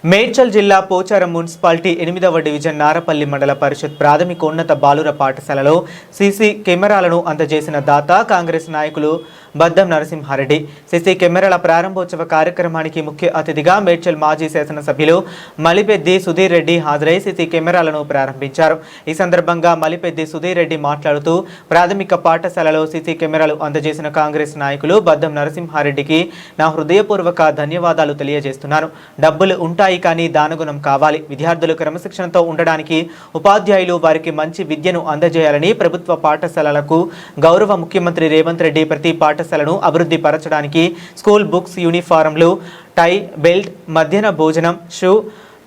మేడ్చల్ జిల్లా పోచారం మున్సిపాలిటీ 8వ డివిజన్ నారపల్లి మండల పరిషత్ ప్రాథమికోన్నత బాలుర పాఠశాలలో సీసీ కెమెరాలను అందజేసిన దాత కాంగ్రెస్ నాయకులు బద్దం నరసింహారెడ్డి. సీసీ కెమెరాల ప్రారంభోత్సవ కార్యక్రమానికి ముఖ్య అతిథిగా మేడ్చల్ మాజీ శాసనసభ్యులు మలిపెద్ది సుధీర్ రెడ్డి హాజరై సీసీ కెమెరాలను ప్రారంభించారు. ఈ సందర్భంగా మలిపెద్ది సుధీర్ రెడ్డి మాట్లాడుతూ ప్రాథమిక పాఠశాలలో సీసీ కెమెరాలు అందజేసిన కాంగ్రెస్ నాయకులు బద్దం నరసింహారెడ్డికి నా హృదయపూర్వక ధన్యవాదాలు తెలియజేస్తున్నాను. డబ్బులు ఉంటాయి కానీ దానగుణం కావాలి. విద్యార్థులు క్రమశిక్షణతో ఉండడానికి ఉపాధ్యాయులు వారికి మంచి విద్యను అందజేయాలని ప్రభుత్వ పాఠశాలలకు గౌరవ ముఖ్యమంత్రి రేవంత్ రెడ్డి ప్రతి పాఠశాలను అభివృద్ధి పరచడానికి స్కూల్ బుక్స్, యూనిఫారంలు, టై, బెల్ట్, మధ్యాహ్న భోజనం, షూ,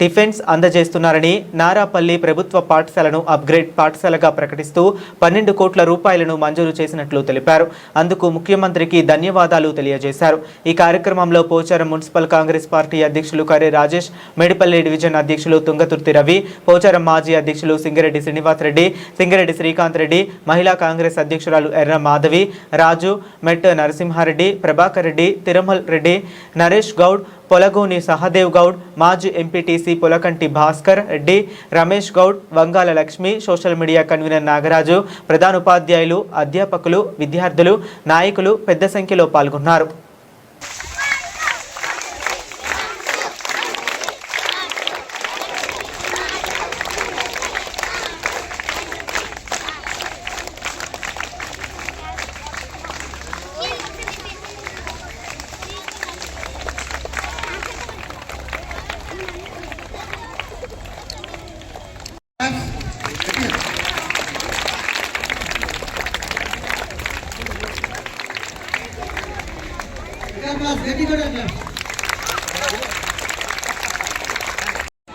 టిఫిన్స్ అందజేస్తున్నారని నారాపల్లి ప్రభుత్వ పాఠశాలను అప్గ్రేడ్ పాఠశాలగా ప్రకటిస్తూ 12 కోట్ల రూపాయలను మంజూరు చేసినట్లు తెలిపారు. అందుకు ముఖ్యమంత్రికి ధన్యవాదాలు తెలియజేశారు. ఈ కార్యక్రమంలో పోచారం మున్సిపల్ కాంగ్రెస్ పార్టీ అధ్యక్షులు కరే రాజేష్, మేడిపల్లి డివిజన్ అధ్యక్షులు తుంగతుర్తి రవి, పోచారం మాజీ అధ్యక్షులు సింగరెడ్డి శ్రీనివాస్ రెడ్డి, సింగరెడ్డి శ్రీకాంత్ రెడ్డి, మహిళా కాంగ్రెస్ అధ్యక్షురాలు ఎర్ర మాధవి, రాజు, మెట్ నరసింహారెడ్డి, ప్రభాకర్ రెడ్డి, తిరుమల్ రెడ్డి, నరేష్ గౌడ్, పొలగోని సహదేవ్ గౌడ్, మాజీ MPTC Polakanti Bhaskar Reddy, Ramesh Goud, Vangala Lakshmi, social media convener Nagaraju, ప్రధానోపాధ్యాయులు, అధ్యాపకులు, విద్యార్థులు, నాయకులు పెద్ద సంఖ్యలో పాల్గొన్నారు.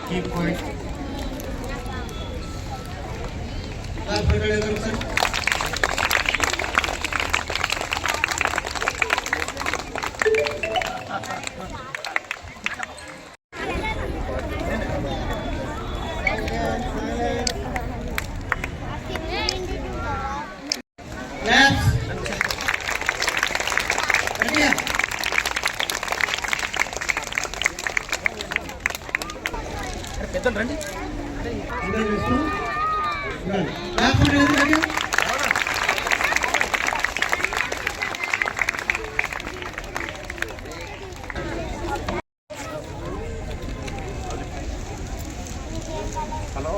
Keep quiet. రండి. హలో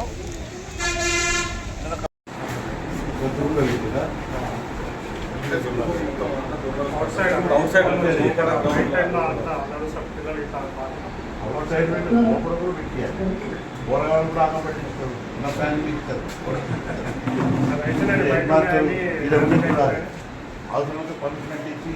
పోరగాళ్ళు కూడా అన్నం పెట్టించుకోరు నా ఫ్యామిలీ ఇస్తారు అవసరం పనిష్మెంట్ ఇచ్చి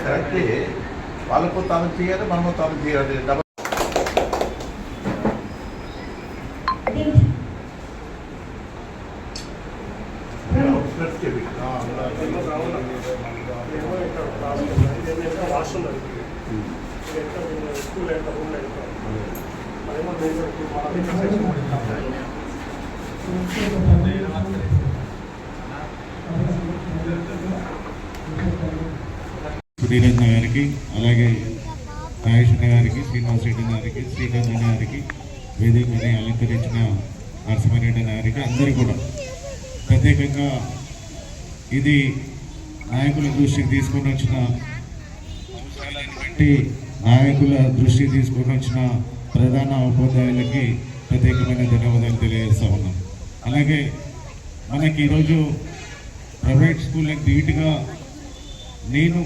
కరెక్టే. వాళ్ళకు తాను చేయాలి, మనము తాను చేయాలి. సుధీరన్న గారికి, అలాగే రాజేష్ గారికి, శ్రీనివాస్ రెడ్డి గారికి, శ్రీకాంత్ గారికి, వేదికని అలంకరించిన నరసింహారెడ్డి గారికి అందరికీ కూడా ప్రత్యేకంగా ఇది నాయకుల దృష్టికి తీసుకొని వచ్చిన నాయకుల దృష్టికి తీసుకొని వచ్చిన ప్రధాన ఉపాధ్యాయులకి ప్రత్యేకమైన ధన్యవాదాలు తెలియజేస్తూ ఉన్నాం. అలాగే మనకి ఈరోజు ప్రైవేట్ స్కూళ్ళకి ధీటుగా నేను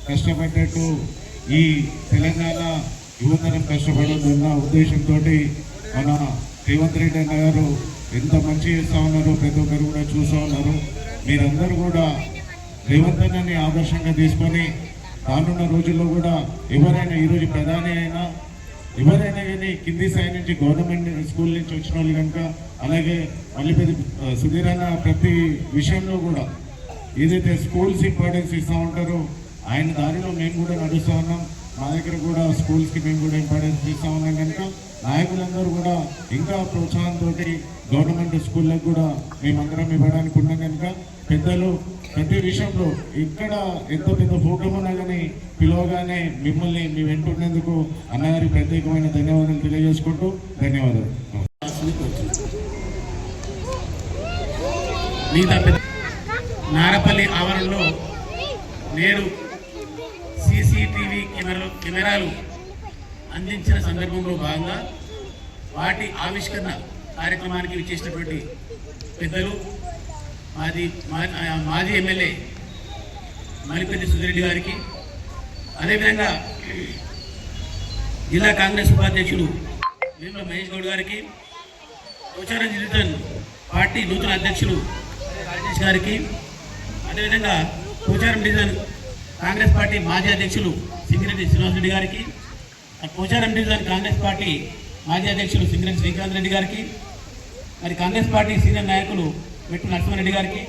కష్టపడ్డట్టు ఈ తెలంగాణ యువతరం కష్టపడదన్న ఉద్దేశంతో మన రేవంత్ రెడ్డి అన్న గారు ఎంత మంచి చేస్తూ ఉన్నారు, ప్రతి ఒక్కరు కూడా చూస్తూ ఉన్నారు. మీరందరూ కూడా రేవంత్ అన్నని ఆదర్శంగా తీసుకొని రానున్న రోజుల్లో కూడా ఎవరైనా ఈరోజు ప్రధాని అయినా ఎవరైనా కానీ కింది స్థాయి నుంచి గవర్నమెంట్ స్కూల్ నుంచి వచ్చిన వాళ్ళు కనుక, అలాగే మళ్ళీ సుధీరన్న ప్రతి విషయంలో కూడా ఏదైతే స్కూల్స్ ఇంపార్టెన్స్ ఇస్తూ ఉంటారో ఆయన దారిలో మేము కూడా నడుస్తూ ఉన్నాం. మా దగ్గర కూడా స్కూల్స్కి మేము కూడా ఇంపార్టెన్స్ ఇస్తూ ఉన్నాం కనుక నాయకులందరూ కూడా ఇంకా ప్రోత్సాహంతో గవర్నమెంట్ స్కూళ్ళకు కూడా మేమందరం ఇవ్వడానికి ఉన్నాం కనుక పెద్దలు ప్రతి విషయంలో ఇక్కడ ఎంత పెద్ద ప్రోగ్రాం ఉన్నా కానీ పిలవగానే మిమ్మల్ని మీ వెంటున్నందుకు అన్నగారికి ప్రత్యేకమైన ధన్యవాదాలు తెలియజేసుకుంటూ ధన్యవాదాలు. నారపల్లి ఆవరణలో నేడు సీసీటీవీ కెమెరాలు అందించిన సందర్భంలో భాగంగా వాటి ఆవిష్కరణ కార్యక్రమానికి విచ్చేసినటువంటి పెద్దలు మాజీ ఎమ్మెల్యే మలిపెద్ది సుధిరెడ్డి గారికి, అదేవిధంగా జిల్లా కాంగ్రెస్ ఉపాధ్యక్షులు వేముల మహేష్ గౌడ్ గారికి, పోచారం డివిజన్ పార్టీ నూతన అధ్యక్షులు రాజేష్ గారికి, అదేవిధంగా పోచారం డివిజన్ కాంగ్రెస్ పార్టీ మాజీ అధ్యక్షులు సింగిరెడ్డి శ్రీనివాసరెడ్డి గారికి, పోచారం డివిజన్ కాంగ్రెస్ పార్టీ మాజీ అధ్యక్షులు సింగిరెడ్డి శ్రీకాంత్ రెడ్డి గారికి, మరి కాంగ్రెస్ పార్టీ సీనియర్ నాయకులు మెట్టు నరసింహారెడ్డి గారికి,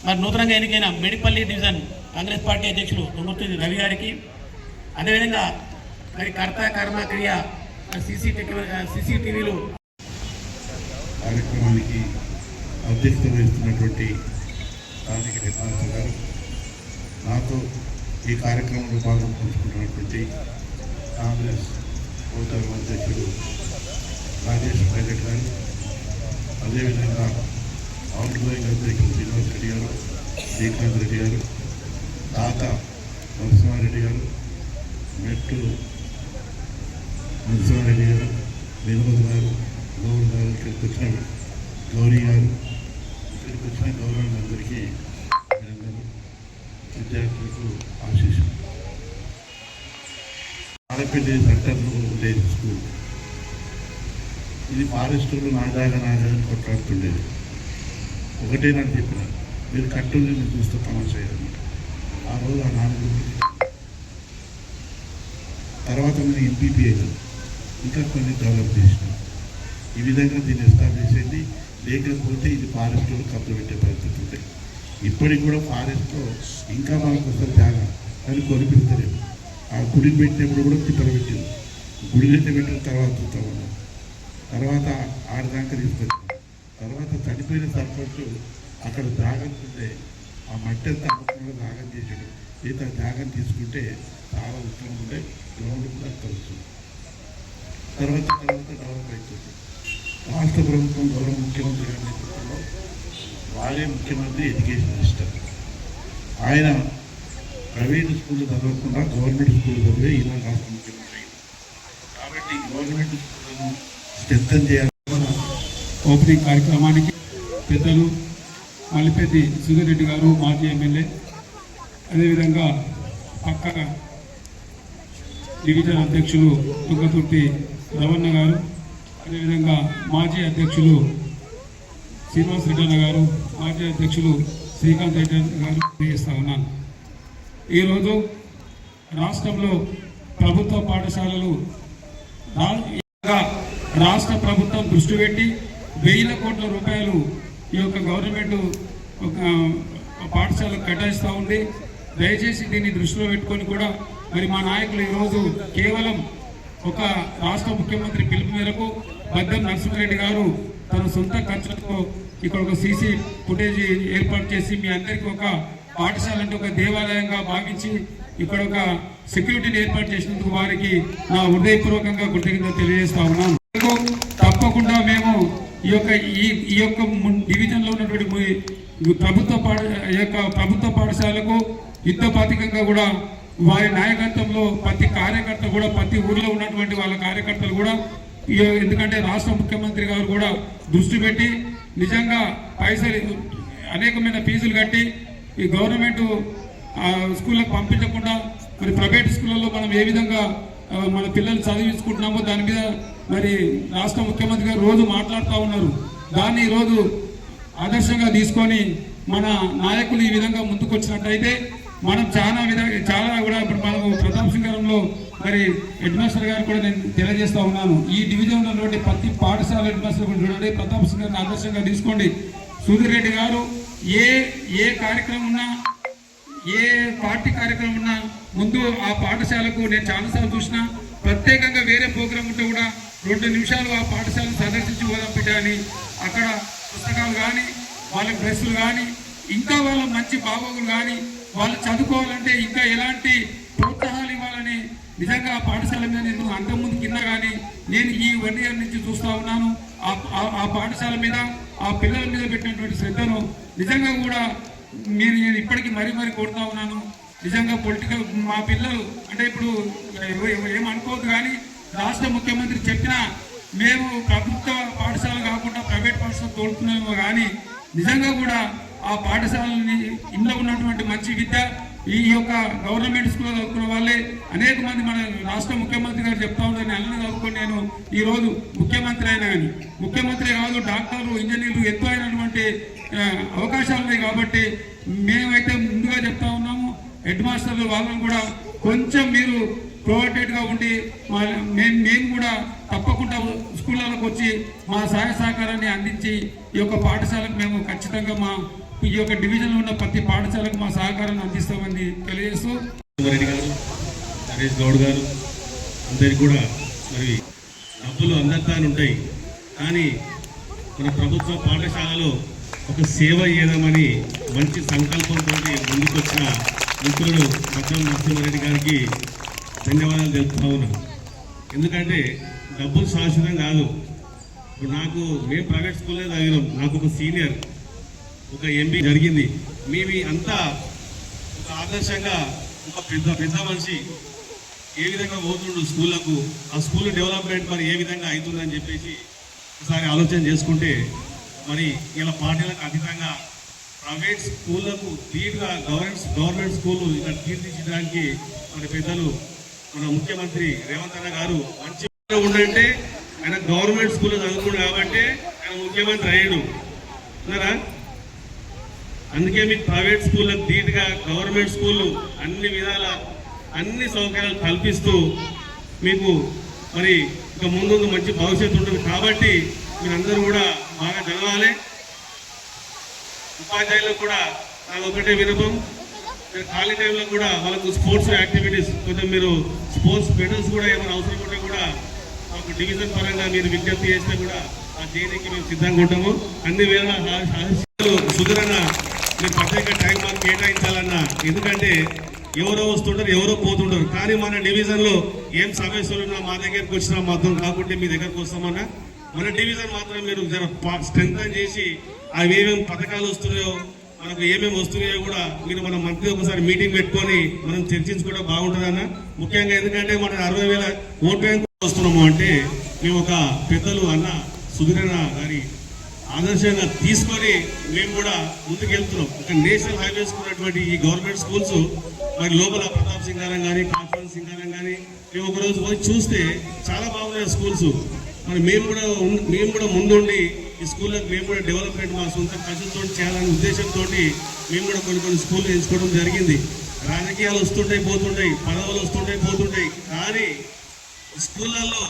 మరి నూతనంగా ఎన్నికైన మేడిపల్లి డివిజన్ కాంగ్రెస్ పార్టీ అధ్యక్షులు దొంగతుర్తి రవి గారికి, అదేవిధంగా మరి కర్త కర్మ క్రియ సీసీటీవీలు కార్యక్రమానికి అధ్యక్షత వహిస్తున్నటువంటి స్థానిక నిర్మాత గారు, నాతో ఈ కార్యక్రమంలో పాల్గొంటున్నటువంటి కాంగ్రెస్ పోచారం అధ్యక్షుడు రాజేష్ పైలట్ గారు, అదేవిధంగా అవుట్ గోయింగ్ అధ్యక్షుడు శ్రీనివాస్ రెడ్డి గారు, శ్రీకాంత్ రెడ్డి గారు, తాత నరసింహారెడ్డి గారు, మెట్టు నరసింహారెడ్డి గారు, వినోద్ గారు, గౌరవ్ గారు, ఇక్కడికి వచ్చిన గౌరీ గారు, ఇక్కడికి వచ్చిన గౌరవులందరికీ మీరందరూ విద్యార్థులకు ఆశీస్సులు. ఆడపల్లి సెంటర్లో ఉండే స్కూల్ ఇది ఫారెస్టులు నాదాగా కొట్లాడుతుండేది. ఒకటే నాకు చెప్పిన మీరు కట్టుని నేను చూస్తూ తమాషా ఆ రోజు ఆ నాలుగు తర్వాత నేను ఎంపీపీ అయినా ఇంకా కొన్ని డెవలప్ చేసినాం. ఈ విధంగా దీన్ని ఎస్టాబ్లిష్ అయింది. లేకపోతే ఇది ఫారెస్ట్లో కబ్జా పెట్టే పరిస్థితి ఉంటాయి. ఇప్పటికి కూడా ఫారెస్ట్లో ఇంకా మనకు వస్తారు జాగా కానీ కొనిపిస్తలేదు. ఆ గుడిని పెట్టినప్పుడు కూడా తిప్పలు పెట్టింది. గుడినైతే పెట్టిన తర్వాత చూస్తా ఉన్నాం. తర్వాత ఆడదాకా తీసుకొచ్చాం. తర్వాత చనిపోయిన సర్పంచ్ అక్కడ జాగ్రత్త ఆ మట్టి అంతా అమ్మకుండా జాగం చేసాడు. అయితే ఆ జాగం తీసుకుంటే చాలా ఉత్తరం ఉంటే గ్రౌండ్ కూడా కలుస్తుంది. తర్వాత డెవలప్ అవుతుంది. రాష్ట్ర ప్రభుత్వం గౌరవ ముఖ్యమంత్రి గారి నేతృత్వంలో వాళ్ళే ముఖ్యమంత్రి ఎడ్యుకేషన్ మినిస్టర్. ఆయన ప్రైవేట్ స్కూల్ చదవకుండా గవర్నమెంట్ స్కూల్ చదివే ఈయన రాష్ట్ర ముఖ్యమంత్రి. కాబట్టి గవర్నమెంట్ స్కూళ్ళను స్ట్రెంథన్ చేయాలి. ఓపెనింగ్ కార్యక్రమానికి పెద్దలు మలిపెద్ది సుధిరెడ్డి గారు మాజీ ఎమ్మెల్యే, అదేవిధంగా పక్క డివిజన్ అధ్యక్షులు తుంగతుర్తి రవణ గారు, అదేవిధంగా మాజీ అధ్యక్షులు శ్రీనివాస్ రెడ్డి గారు, మాజీ అధ్యక్షులు శ్రీకాంత్ రెడ్డి గారు చేస్తూ ఉన్నాను. ఈరోజు రాష్ట్రంలో ప్రభుత్వ పాఠశాలలు రాష్ట్ర ప్రభుత్వం దృష్టి పెట్టి 1000 కోట్ల రూపాయలు ఈ యొక్క గవర్నమెంట్ పాఠశాలకు కేటాయిస్తూ ఉంది. దయచేసి దీన్ని దృష్టిలో పెట్టుకొని కూడా మరి మా నాయకులు ఈరోజు కేవలం ఒక రాష్ట్ర ముఖ్యమంత్రి పిలుపు మేరకు బద్దం నరసింహారెడ్డి గారు తన సొంత ఖర్చులతో ఇక్కడ ఒక సీసీ ఫుటేజ్ ఏర్పాటు చేసి మీ అందరికీ ఒక పాఠశాల అంటే ఒక దేవాలయంగా భావించి ఇక్కడ ఒక సెక్యూరిటీని ఏర్పాటు చేసినందుకు వారికి నా హృదయపూర్వకంగా కృతజ్ఞతలు తెలియజేస్తా ఉన్నాను. తప్పకుండా మేము ఈ యొక్క డివిజన్లో ఉన్నటువంటి ప్రభుత్వ పాఠశాలకు యుద్ధపాతికంగా కూడా వారి నాయకత్వంలో ప్రతి కార్యకర్త కూడా ప్రతి ఊర్లో ఉన్నటువంటి వాళ్ళ కార్యకర్తలు కూడా ఎందుకంటే రాష్ట్ర ముఖ్యమంత్రి గారు కూడా దృష్టి పెట్టి నిజంగా పైసలు అనేకమైన ఫీజులు కట్టి ఈ గవర్నమెంట్ స్కూళ్ళకు పంపించకుండా మరి ప్రైవేట్ స్కూళ్ళలో మనం ఏ విధంగా మన పిల్లలు చదివించుకుంటున్నామో దాని మీద మరి రాష్ట్ర ముఖ్యమంత్రి గారు రోజు మాట్లాడుతూ ఉన్నారు. దాన్ని ఈరోజు ఆదర్శంగా తీసుకొని మన నాయకులు ఈ విధంగా ముందుకొచ్చినట్టయితే మనం చాలా కూడా ఇప్పుడు మనము ప్రతాప్ సింగరంలో మరి హెడ్ మాస్టర్ గారు కూడా నేను తెలియజేస్తా ఉన్నాను. ఈ డివిజన్ ఉన్నటువంటి ప్రతి పాఠశాల హెడ్ మాస్టర్ కూడా చూడండి, ప్రతాప్ సింగర్ని ఆదర్శంగా తీసుకోండి. సుధీర్ గారు ఏ కార్యక్రమం ఉన్నా ఏ పార్టీ కార్యక్రమం ఉన్నా ముందు ఆ పాఠశాలకు నేను చాలాసార్లు చూసిన ప్రత్యేకంగా వేరే ప్రోగ్రాం ఉంటే కూడా 2 నిమిషాలు ఆ పాఠశాలను సందర్శించి పోదాం బిడ్డ అని అక్కడ పుస్తకాలు కానీ వాళ్ళకి డ్రెస్సులు కానీ ఇంకా వాళ్ళ మంచి బాగోగులు కానీ వాళ్ళు చదువుకోవాలంటే ఇంకా ఎలాంటి ప్రోత్సాహాలు ఇవ్వాలని నిజంగా ఆ పాఠశాల మీద నేను అంతకుముందు కింద కానీ నేను ఈ 1 ఇయర్ నుంచి చూస్తూ ఉన్నాను. ఆ పాఠశాల మీద ఆ పిల్లల మీద పెట్టినటువంటి శ్రద్ధను నిజంగా కూడా నేను ఇప్పటికీ మరీ కోరుతా ఉన్నాను. నిజంగా పొలిటికల్ మా పిల్లలు అంటే ఇప్పుడు ఏమనుకోవద్దు కానీ రాష్ట్ర ముఖ్యమంత్రి చెప్పినా మేము ప్రభుత్వ పాఠశాల కాకుండా ప్రైవేట్ పాఠశాల తోడుతున్నామేమో కానీ నిజంగా కూడా ఆ పాఠశాలని ఇంట్లో ఉన్నటువంటి మంచి విద్య ఈ యొక్క గవర్నమెంట్ స్కూల్లో చదువుకున్న వాళ్ళే అనేక మంది మన రాష్ట్ర ముఖ్యమంత్రి గారు చెప్తా ఉంటారని అన్నీ చదువుకొని నేను ఈరోజు ముఖ్యమంత్రి అయినా కానీ ముఖ్యమంత్రి కాదు డాక్టర్లు ఇంజనీర్లు ఎంతో అయినటువంటి అవకాశాలు ఉన్నాయి. కాబట్టి మేమైతే ముందుగా చెప్తా ఉన్నాము హెడ్ మాస్టర్లు వాళ్ళని కూడా కొంచెం మీరు ప్రొవైడెడ్గా ఉండి మేము కూడా తప్పకుండా స్కూళ్ళకు వచ్చి మా సహాయ సహకారాన్ని అందించి ఈ యొక్క పాఠశాలకు మేము ఖచ్చితంగా ఈ యొక్క డివిజన్లో ఉన్న ప్రతి పాఠశాలకు మా సహకారాన్ని అందిస్తామని తెలియజేస్తూ రెడ్డి గారు, నరేష్ గౌడ్ గారు అందరికి కూడా మరి డబ్బులు అందరితానే ఉంటాయి కానీ మన ప్రభుత్వ పాఠశాలలో ఒక సేవ చేయదామని మంచి సంకల్పంతో ముందుకొచ్చిన మిత్రుడు బద్దం నరసింహారెడ్డి గారికి ధన్యవాదాలు తెలుపుతా ఉన్నాను. ఎందుకంటే డబ్బులు శాశ్వతం కాదు. ఇప్పుడు మేము ప్రైవేట్ స్కూల్లో చదివినాం. నాకు ఒక సీనియర్ ఒక ఎంబీ జరిగింది. మేము అంతా ఒక ఆదర్శంగా ఒక పెద్ద మనిషి ఏ విధంగా పోతుండు స్కూళ్ళకు, ఆ స్కూల్ డెవలప్మెంట్ మరి ఏ విధంగా అవుతుందని చెప్పేసి ఒకసారి ఆలోచన చేసుకుంటే మరి ఇలా పార్టీలకు అతీతంగా ప్రైవేట్ స్కూళ్లకు ధీటుగా గవర్నమెంట్ స్కూళ్ళు ఇక్కడ తీర్చిదిద్దడానికి మన పెద్దలు మన ముఖ్యమంత్రి రేవంత్ అన్న గారు మంచిగా ఉండంటే ఆయన గవర్నమెంట్ స్కూల్లో చదువుకున్నాడు కాబట్టి ఆయన ముఖ్యమంత్రి అయ్యాడు అన్నారా. అందుకే మీకు ప్రైవేట్ స్కూళ్ళకు ధీటుగా గవర్నమెంట్ స్కూళ్ళు అన్ని విధాల అన్ని సౌకర్యాలు కల్పిస్తూ మీకు మరి ఇంకా ముందు మంచి భవిష్యత్తు ఉంటుంది. కాబట్టి మీరందరూ కూడా బాగా చదవాలి. ఉపాధ్యాయులకు కూడా నాకు ఒకటే వినపం, ఖాళీ టైంలో కూడా వాళ్ళకు స్పోర్ట్స్ యాక్టివిటీస్ కొంచెం మీరు స్పోర్ట్స్ మెడల్స్ కూడా ఏమైనా అవసరం ఉంటే కూడా మాకు డివిజన్ పరంగా మీరు విజ్ఞప్తి చేస్తే కూడా ఆ చేయడానికి మేము సిద్ధంగా ఉంటాము. అన్ని వేళ సుధరణ మీరు ప్రత్యేక టైం మాకు కేటాయించాలన్నా, ఎందుకంటే ఎవరో వస్తుంటారు ఎవరో పోతుంటారు. కానీ మన డివిజన్లో ఏం సమస్యలు ఉన్నా మా దగ్గరికి వచ్చినా మాత్రం కాకుంటే మీ దగ్గరకు వస్తామన్నా మన డివిజన్ మాత్రం మీరు స్ట్రెంగ్ చేసి అవి ఏమేమి పథకాలు వస్తున్నాయో మనకు ఏమేమి వస్తున్నాయో కూడా మీరు మన మంత్లీ ఒకసారి మీటింగ్ పెట్టుకొని మనం చర్చించుకోవడం బాగుంటుందన్న. ముఖ్యంగా ఎందుకంటే మనం 60,000 ఓట్ బ్యాంక్ వస్తున్నాము అంటే మేము ఒక పెద్దలు అన్న సుధీరణ గారి ఆదర్శంగా తీసుకొని మేము కూడా ముందుకెళ్తున్నాం. ఒక నేషనల్ హైవేస్ ఉన్నటువంటి ఈ గవర్నమెంట్ స్కూల్స్ మరి లోపల ప్రతాప్ సింగారం కానీ కాన్ఫరెన్స్ సింగారం కానీ మేము ఒకరోజు పోయి చూస్తే చాలా బాగున్నాయి స్కూల్స్. మరి మేము కూడా ముందుండి ఈ స్కూళ్ళకి మేము కూడా డెవలప్మెంట్ మా సొంత ఖర్చుతో చేయాలనే ఉద్దేశంతో మేము కూడా కొన్ని స్కూళ్ళు ఎంచుకోవడం జరిగింది. రాజకీయాలు వస్తుంటాయి పోతుంటాయి, పదవులు వస్తుంటాయి పోతుంటాయి, కానీ స్కూళ్ళల్లో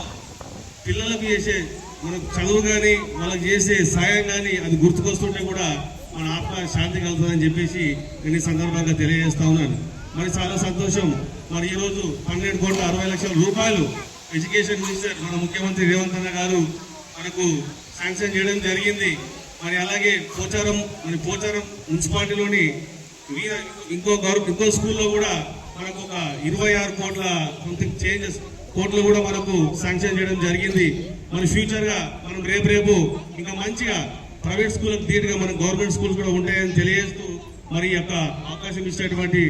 పిల్లలకు చేసే మనకు చదువు కానీ వాళ్ళకి చేసే సాయం కానీ అది గుర్తుకొస్తుంటే కూడా మన ఆత్మ శాంతి కలుగుతుందని చెప్పేసి నేను ఈ సందర్భంగా తెలియజేస్తా ఉన్నాను. మరి చాలా సంతోషం. మరి ఈరోజు 12,60,00,000 రూపాయలు ఎడ్యుకేషన్ మినిస్టర్ మన ముఖ్యమంత్రి రేవంత్ అన్న గారు మనకు శాంక్షన్ చేయడం జరిగింది. మరి అలాగే పోచారం మున్సిపాలిటీలోని ఇంకో స్కూల్లో కూడా మనకు ఒక 26 కోట్ల సంథింగ్ కోట్లు కూడా మనకు శాంక్షన్ చేయడం జరిగింది. మరి ఫ్యూచర్గా మనం రేపు ఇంకా మంచిగా ప్రైవేట్ స్కూళ్ళకు ధీటుగా మన గవర్నమెంట్ స్కూల్స్ కూడా ఉంటాయని తెలియజేస్తూ మరి యొక్క అవకాశం ఇచ్చినటువంటి